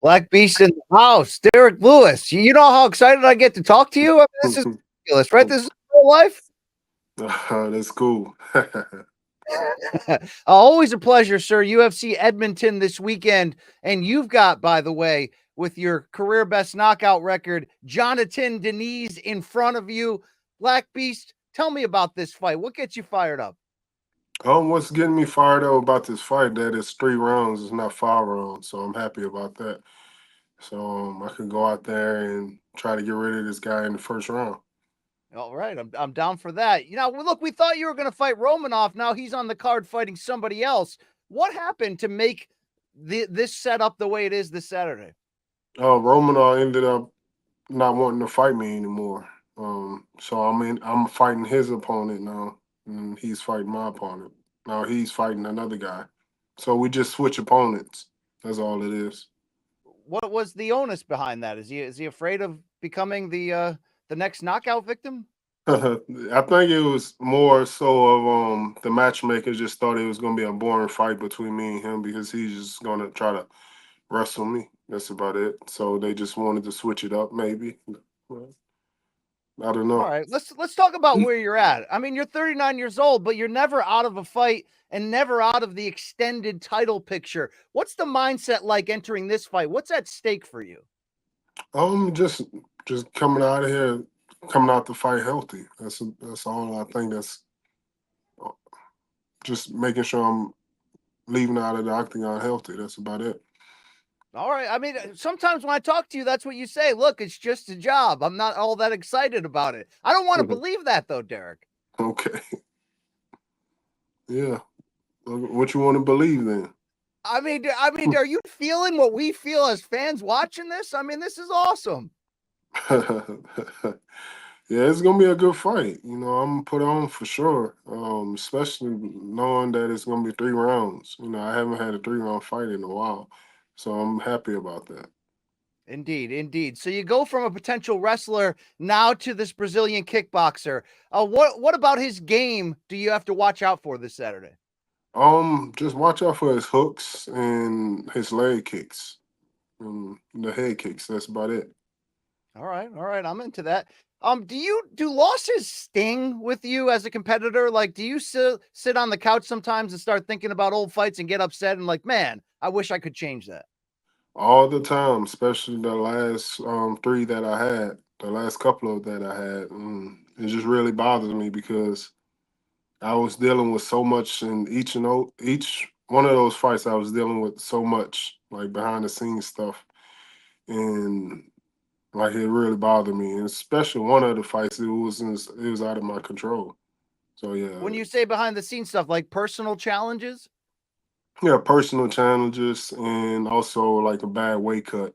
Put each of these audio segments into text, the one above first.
Black Beast in the house. Derrick Lewis. You know how excited I get to talk to you? I mean, this is ridiculous, right? This is real life. That's cool. Always a pleasure, sir. UFC Edmonton this weekend. And you've got, by the way, with your career best knockout record, Jhonata Diniz in front of you. Black Beast, tell me about this fight. What gets you fired up? What's getting me fired up about this fight? That it's 3 rounds, it's not 5 rounds, so I'm happy about that. So I can go out there and try to get rid of this guy in the first round. All right, I'm down for that. You know, look, we thought you were going to fight Romanov. Now he's on the card fighting somebody else. What happened to make this setup the way it is this Saturday? Romanov ended up not wanting to fight me anymore. So I'm fighting his opponent now, and he's fighting my opponent. Now he's fighting another guy. So we just switch opponents. That's all it is. What was the onus behind that? Is he afraid of becoming the next knockout victim? I think it was more so of the matchmaker just thought it was gonna be a boring fight between me and him because he's just gonna try to wrestle me. That's about it. So they just wanted to switch it up, maybe. Well, I don't All know. right, let's talk about where you're at. I mean, you're 39 years old, but you're never out of a fight and never out of the extended title picture. What's the mindset like entering this fight? What's at stake for you? Just coming out of here, coming out to fight healthy. That's all I think. That's uh, just making sure I'm leaving out of the octagon healthy. That's about it. All right. I mean, sometimes when I talk to you, that's what you say. Look, it's just a job. I'm not all that excited about it. I don't want to believe that though, Derrick. Okay. Yeah. What you want to believe then? Are you feeling what we feel as fans watching this? I mean, this is awesome. Yeah, it's gonna be a good fight. I'm gonna put on for sure. Especially knowing that it's gonna be 3 rounds. I haven't had a 3 round fight in a while, so I'm happy about that. Indeed, indeed. So you go from a potential wrestler now to this Brazilian kickboxer. What about his game do you have to watch out for this Saturday? Just watch out for his hooks and his leg kicks and the head kicks. That's about it. All right, I'm into that. Do losses sting with you as a competitor? Like, do you sit on the couch sometimes and start thinking about old fights and get upset and like, man, I wish I could change that. All the time, especially the last three that I had, the last couple of that I had. It just really bothers me because I was dealing with so much in each one of those fights. I was dealing with so much like behind the scenes stuff, and like it really bothered me. And especially one of the fights, it was out of my control. So yeah, When you say behind the scenes stuff, like personal challenges? yeah, personal challenges and also like a bad weight cut.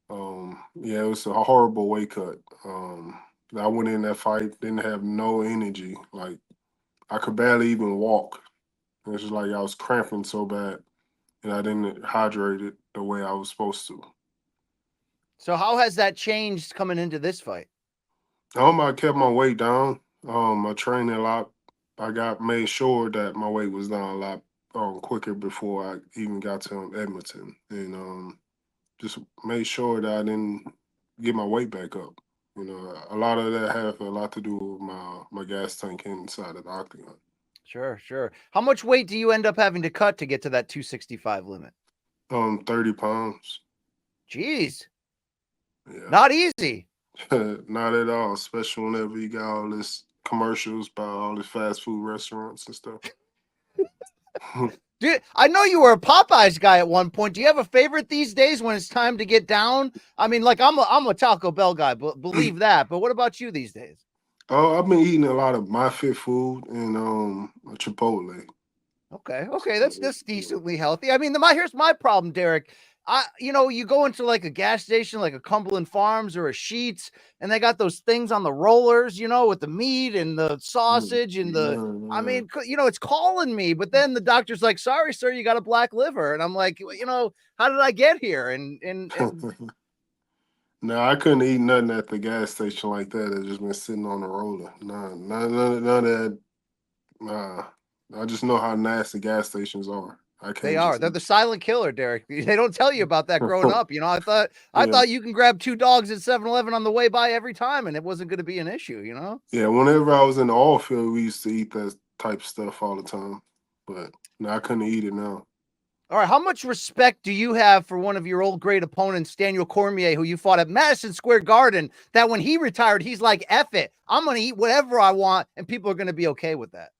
Yeah, it was a horrible weight cut. I went in that fight, didn't have no energy. Like I could barely even walk. It was just like I was cramping so bad, and I didn't hydrate it the way I was supposed to. So how has that changed coming into this fight? I kept my weight down. I trained a lot. I got made sure that my weight was down a lot quicker before I even got to Edmonton, and just made sure that I didn't get my weight back up. A lot of that had a lot to do with my gas tank inside of the octagon. Sure, sure. How much weight do you end up having to cut to get to that 265 limit? 30 pounds. Jeez, Yeah, not easy. not at all. Especially whenever you got all this commercials by all these fast food restaurants and stuff. Dude, I know you were a Popeyes guy at one point. Do you have a favorite these days when it's time to get down? I mean, like I'm a Taco Bell guy, but believe that. But what about you these days? Oh, I've been eating a lot of my fit food and Chipotle. Okay, okay, So that's yeah. decently healthy. I mean, here's my problem, Derrick. You go into like a gas station, like a Cumberland Farms or a Sheets, and they got those things on the rollers, with the meat and the Mm, sausage and the. I yeah, mean, it's calling me, but then the doctor's like, "Sorry, sir, you got a black liver," and I'm like, how did I get here? And yeah. No, I couldn't eat nothing at the gas station like that. I just been sitting on the roller. Nah, none of that. Nah, I just know how nasty gas stations are. I They can't are. just They're the silent killer, Derrick. They don't tell you about that growing up. I yeah. thought you can grab 2 dogs at 7-Eleven on the way by every time, and it wasn't going to be an issue. Yeah, whenever I was in the oil field, we used to eat that type of stuff all the time. But no, I couldn't eat it now. All right. How much respect do you have for one of your old great opponents, Daniel Cormier, who you fought at Madison Square Garden, that when he retired, he's like, F it. I'm going to eat whatever I want, and people are going to be okay with that.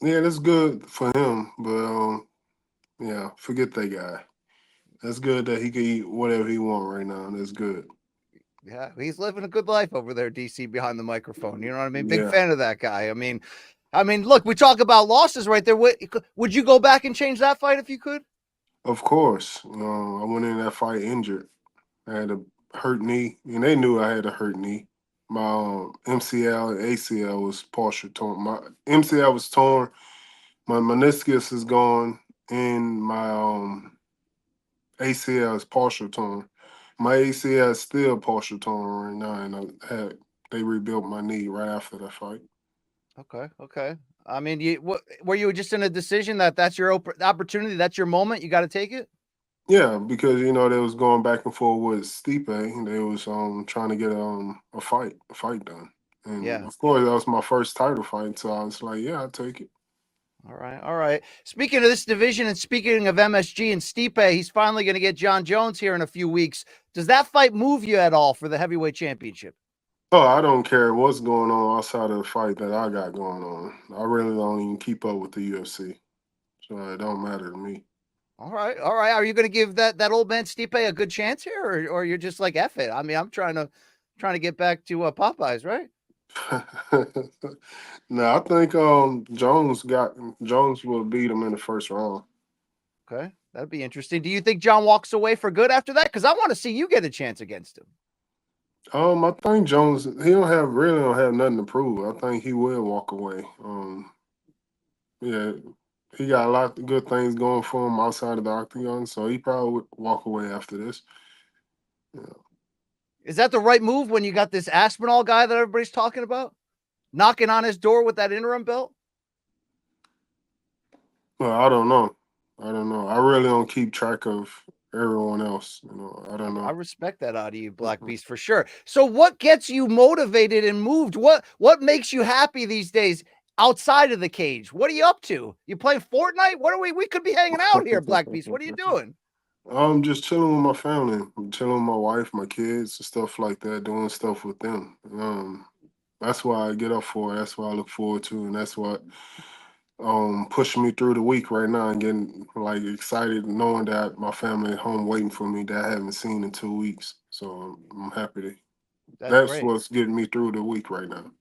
Yeah, that's good for him. But yeah, forget that guy. That's good that he can eat whatever he want right now. That's good. Yeah, he's living a good life over there, DC, behind the microphone. You know what I mean? Big Yeah, fan of that guy. I mean, look, we talk about losses right there. Would you go back and change that fight if you could? of course. I went in that fight injured. I had a hurt knee, and they knew I had a hurt knee. My MCL and ACL was partial torn. My MCL was torn. My meniscus is gone, and my ACL is partial torn. My ACL is still partial torn right now, and they rebuilt my knee right after that fight. Okay, okay. I mean, were you just in a decision that's your opportunity, that's your moment, you got to take it? Yeah, because they was going back and forth with Stipe, and they was trying to get a fight done. And Yeah. of course that was my first title fight, so I was like, yeah, I'll take it. All right, all right. Speaking of this division and speaking of MSG and Stipe, he's finally going to get John Jones here in a few weeks. Does that fight move you at all for the heavyweight championship? Oh, I don't care what's going on outside of the fight that I got going on. I really don't even keep up with the UFC, so it don't matter to me. All right, all right. Are you going to give that old man Stipe a good chance here, or you're just like F it? I mean, I'm trying to get back to Popeyes, right? No, I think Jones will beat him in the first round. Okay, that'd be interesting. Do you think John walks away for good after that? Because I want to see you get a chance against him. I think Jones really don't have nothing to prove. I think he will walk away. Yeah, he got a lot of good things going for him outside of the octagon, so he probably would walk away after this. Yeah. Is that the right move when you got this Aspinall guy that everybody's talking about knocking on his door with that interim belt? Well, I don't know. I don't know. I really don't keep track of everyone else. I don't I know. respect that out of you, Black Beast, for sure. So what gets you motivated and moved? What makes you happy these days outside of the cage? What are you up to? You playing Fortnite? What are we could be hanging out here, Black Beast. What are you doing? I'm just chilling with my family. I'm chilling with my wife, my kids, and stuff like that, doing stuff with them. That's why I get up for. That's what I look forward to, and that's what pushing me through the week right now and getting like excited knowing that my family at home waiting for me that I haven't seen in 2 weeks. So I'm happy to. That's That's great. what's getting me through the week right now.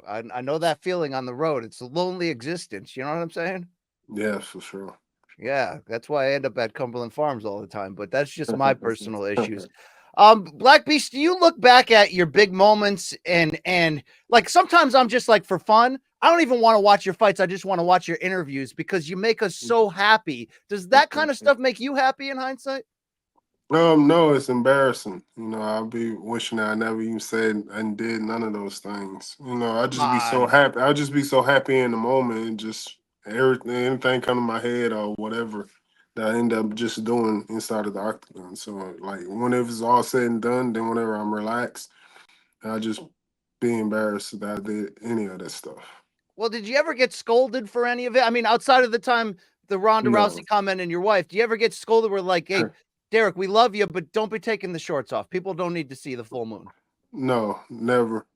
I know that feeling on the road. It's a lonely existence. You know what I'm saying? Yeah, for sure. Yeah, that's why I end up at Cumberland Farms all the time, but that's just my personal issues. Black Beast, do you look back at your big moments and like sometimes I'm just like for fun, I don't even want to watch your fights. I just want to watch your interviews because you make us so happy. Does that kind of stuff make you happy in hindsight? No, it's embarrassing. I'll be wishing that I never even said and did none of those things. I Come just be so on. happy. I'll just be so happy in the moment and just anything come to my head or whatever that I end up just doing inside of the octagon. So like whenever it's all said and done, then whenever I'm relaxed, I just be embarrassed that I did any of that stuff. Well, did you ever get scolded for any of it? I mean, outside of the time the Ronda No. Rousey comment and your wife, do you ever get scolded where like, hey, Derrick, we love you, but don't be taking the shorts off. People don't need to see the full moon. No, never.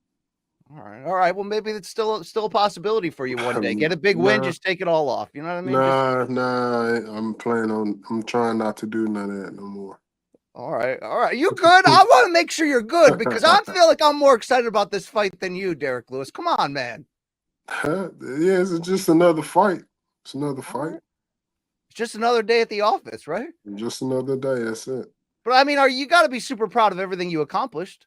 All right. All right. Well, maybe it's still a possibility for you one day. Get a big win, Nah, just take it all off. You know what I mean? Just nah. I'm trying not to do none of that no more. all right. All right. You good? I want to make sure you're good because I feel like I'm more excited about this fight than you, Derrick Lewis. Come on, man. Yeah, it's just another fight. It's another All fight. right. It's just another day at the office, right? Just another day. That's it. But I mean, you got to be super proud of everything you accomplished.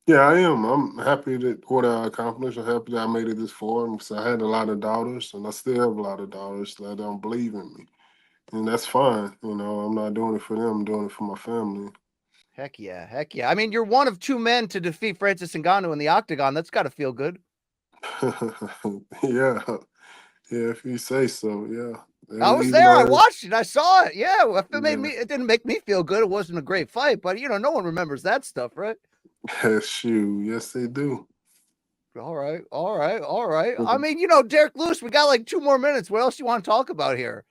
Yeah, I am. I'm happy that what I accomplished. I'm happy that I made it this far. So I had a lot of doubters, and I still have a lot of doubters that don't believe in me. And that's fine. I'm not doing it for them. I'm doing it for my family. Heck yeah. Heck yeah. I mean, you're one of 2 men to defeat Francis Ngannou in the octagon. That's got to feel good. Yeah. Yeah, if you say so, yeah. I was Even there. I though watched it. I saw it. Yeah, well, yeah, it didn't make me feel good. It wasn't a great fight, but no one remembers that stuff, right? shoot, yes they do. All right, all right, all right. I mean, Derrick Lewis, we got like 2 more minutes. What else you want to talk about here?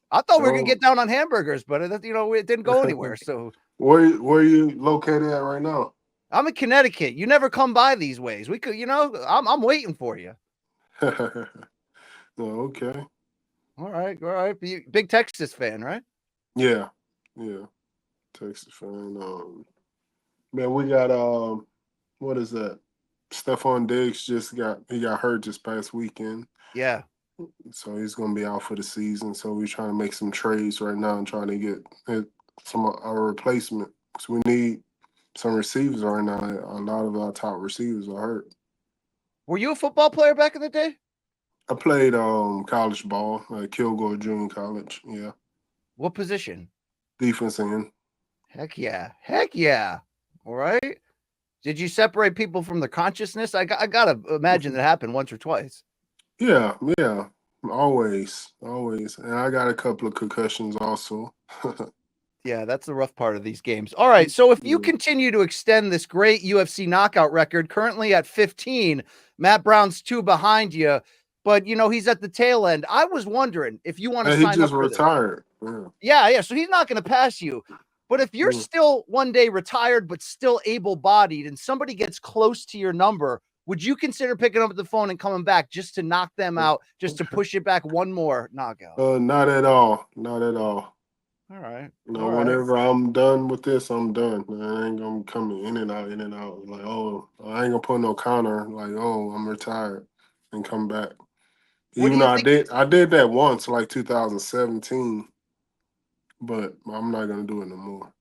I thought we were gonna So, get down on hamburgers, but it didn't go anywhere. So where you located at right now? I'm in Connecticut. You never come by these ways. We could, I'm waiting for you. Oh, okay. All right, all right. Big Texas fan, right? Yeah, yeah. Texas fan. Man, we got what is that? Stephon Diggs he got hurt this past weekend. Yeah. So he's gonna be out for the season. So we're trying to make some trades right now and trying to get a replacement. Because we need some receivers right now. A lot of our top receivers are hurt. Were you a football player back in the day? I played college ball at Kilgore Junior College. Yeah. What position? Defense end. Heck yeah. Heck yeah. All right. Did you separate people from their consciousness? I gotta imagine that happened once or twice. Yeah, yeah. Always. And I got a couple of concussions also. Yeah, that's the rough part of these games. All right, so if you Yeah. continue to extend this great UFC knockout record, currently at 15, Matt Brown's 2 behind you, but he's at the tail end. I was wondering if you want to And he sign up just for this. retired. Yeah, so he's not going to pass you. But if you're still one day retired but still able-bodied and somebody gets close to your number, would you consider picking up the phone and coming back just to knock them out, just to push it back one more knockout? Not at all. Not at all. All right. Whenever I'm done with this, I'm done. I ain't gonna come in and out, in and out. Like, oh, I ain't gonna put no counter. Like, oh, I'm retired and come back. What do Even you though think? I did that once, like 2017, but I'm not gonna do it no more.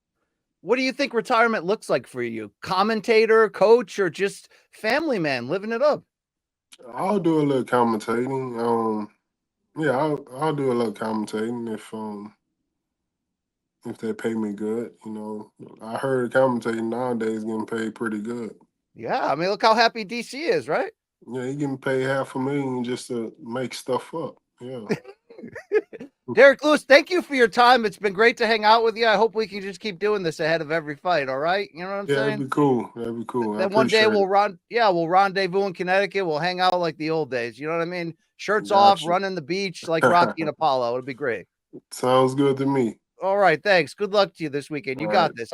What do you think retirement looks like for you? Commentator, coach, or just family man living it up? I'll do a little commentating. Yeah, I'll do a little commentating if they pay me good. I heard commentating nowadays getting paid pretty good. Yeah, I mean, look how happy DC is, right? Yeah, he getting paid $500,000 just to make stuff up. Yeah. Derrick Lewis, thank you for your time. It's been great to hang out with you. I hope we can just keep doing this ahead of every fight. All right, you know what I'm saying? That'd be cool. That'd be cool. Then one day we'll rendezvous in Connecticut. We'll hang out like the old days. You know what I mean? Shirts off, running the beach like Rocky and Apollo. It'd be great. Sounds good to me. All right, thanks. Good luck to you this weekend. You got this.